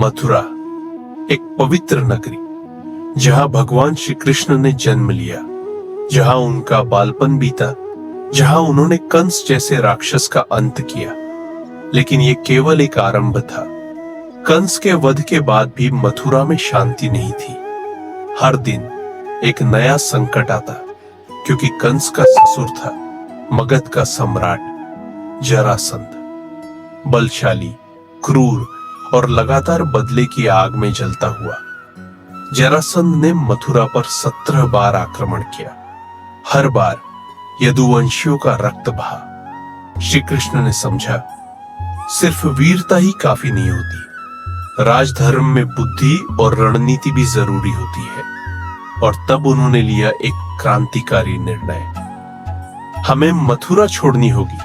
मथुरा, एक पवित्र नगरी जहां भगवान श्री कृष्ण ने जन्म लिया, जहां उनका बालपन बीता, जहां उन्होंने कंस जैसे राक्षस का अंत किया। लेकिन यह केवल एक आरंभ था। कंस के वध के बाद भी मथुरा में शांति नहीं थी। हर दिन एक नया संकट आता, क्योंकि कंस का ससुर था मगध का सम्राट जरासंध, बलशाली, क्रूर और लगातार बदले की आग में जलता हुआ। जरासंध ने मथुरा पर 17 बार आक्रमण किया। हर बार यदुवंशियों का रक्त बहा। श्री कृष्ण ने समझा, सिर्फ वीरता ही काफी नहीं होती, राजधर्म में बुद्धि और रणनीति भी जरूरी होती है। और तब उन्होंने लिया एक क्रांतिकारी निर्णय। हमें मथुरा छोड़नी होगी,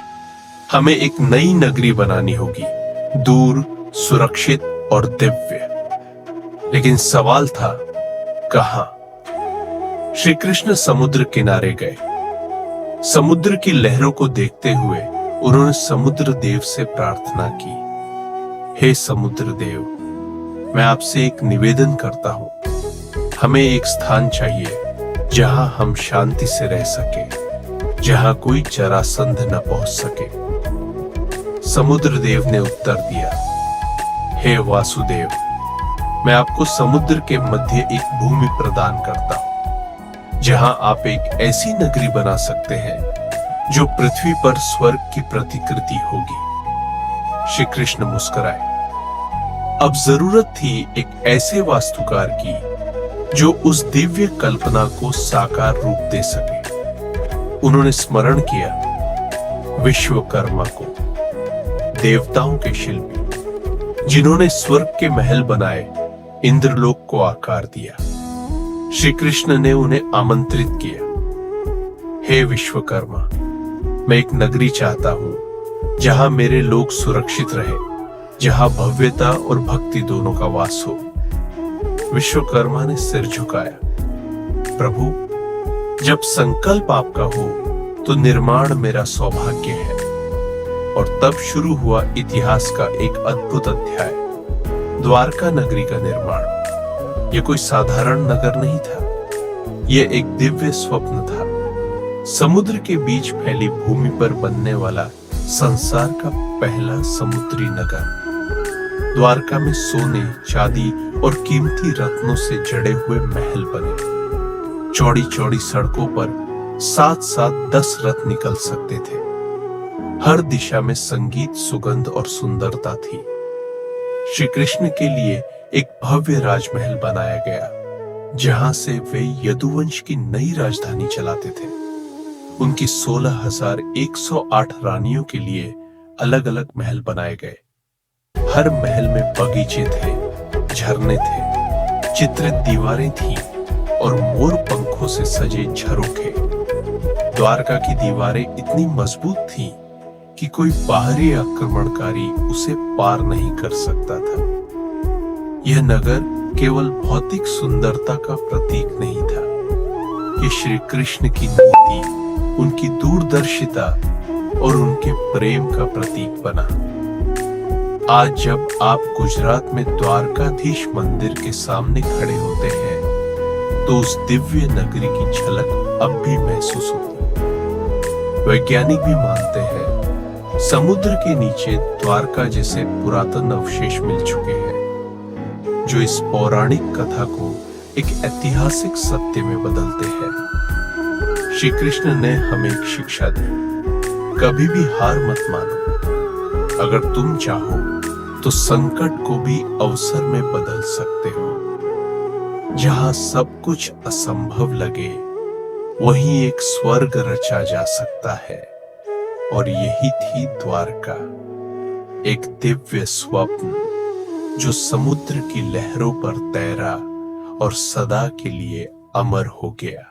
हमें एक नई नगरी बनानी होगी, दूर, सुरक्षित और दिव्य। लेकिन सवाल था, कहां? श्री कृष्ण समुद्र किनारे गए। समुद्र की लहरों को देखते हुए उन्होंने समुद्र देव से प्रार्थना की, हे समुद्र देव, मैं आपसे एक निवेदन करता हूं। हमें एक स्थान चाहिए जहां हम शांति से रह सके, जहां कोई जरासंध न पहुंच सके। समुद्र देव ने उत्तर दिया, हे वासुदेव, मैं आपको समुद्र के मध्य एक भूमि प्रदान करता हूं, जहां आप एक ऐसी नगरी बना सकते हैं जो पृथ्वी पर स्वर्ग की प्रतिकृति होगी। श्री कृष्ण मुस्कुराए। अब जरूरत थी एक ऐसे वास्तुकार की जो उस दिव्य कल्पना को साकार रूप दे सके। उन्होंने स्मरण किया विश्वकर्मा को, देवताओं के शिल्पी, जिन्होंने स्वर्ग के महल बनाए, इंद्रलोक को आकार दिया। श्री कृष्ण ने उन्हें आमंत्रित किया, हे विश्वकर्मा, मैं एक नगरी चाहता हूं जहां मेरे लोग सुरक्षित रहे, जहां भव्यता और भक्ति दोनों का वास हो। विश्वकर्मा ने सिर झुकाया, प्रभु, जब संकल्प आपका हो तो निर्माण मेरा सौभाग्य है। और तब शुरू हुआ इतिहास का एक अद्भुत अध्याय, द्वारका नगरी का निर्माण। यह कोई साधारण नगर नहीं था, यह एक दिव्य स्वप्न था। समुद्र के बीच फैली भूमि पर बनने वाला संसार का पहला समुद्री नगर। द्वारका में सोने, चांदी और कीमती रत्नों से जड़े हुए महल बने। चौड़ी चौड़ी सड़कों पर साथ साथ 10 रथ निकल सकते थे। हर दिशा में संगीत, सुगंध और सुंदरता थी। श्री कृष्ण के लिए एक भव्य राजमहल बनाया गया, जहां से वे यदुवंश की नई राजधानी चलाते थे। उनकी 16,108 रानियों के लिए अलग अलग महल बनाए गए। हर महल में बगीचे थे, झरने थे, चित्रित दीवारें थीं और मोर पंखों से सजे झरोखे। द्वारका की दीवारें इतनी मजबूत थीं कि कोई बाहरी आक्रमणकारी उसे पार नहीं कर सकता था। यह नगर केवल भौतिक सुंदरता का प्रतीक नहीं था, ये श्री कृष्ण की नीति, उनकी दूरदर्शिता और उनके प्रेम का प्रतीक बना। आज जब आप गुजरात में द्वारकाधीश मंदिर के सामने खड़े होते हैं, तो उस दिव्य नगरी की झलक अब भी महसूस होती है। वैज्ञानिक भी मानते हैं, समुद्र के नीचे द्वारका जैसे पुरातन अवशेष मिल चुके हैं, जो इस पौराणिक कथा को एक ऐतिहासिक सत्य में बदलते हैं। श्री कृष्ण ने हमें एक शिक्षा दी, कभी भी हार मत मानो। अगर तुम चाहो तो संकट को भी अवसर में बदल सकते हो। जहां सब कुछ असंभव लगे, वहीं एक स्वर्ग रचा जा सकता है। और यही थी द्वारका, एक दिव्य स्वप्न जो समुद्र की लहरों पर तैरा और सदा के लिए अमर हो गया।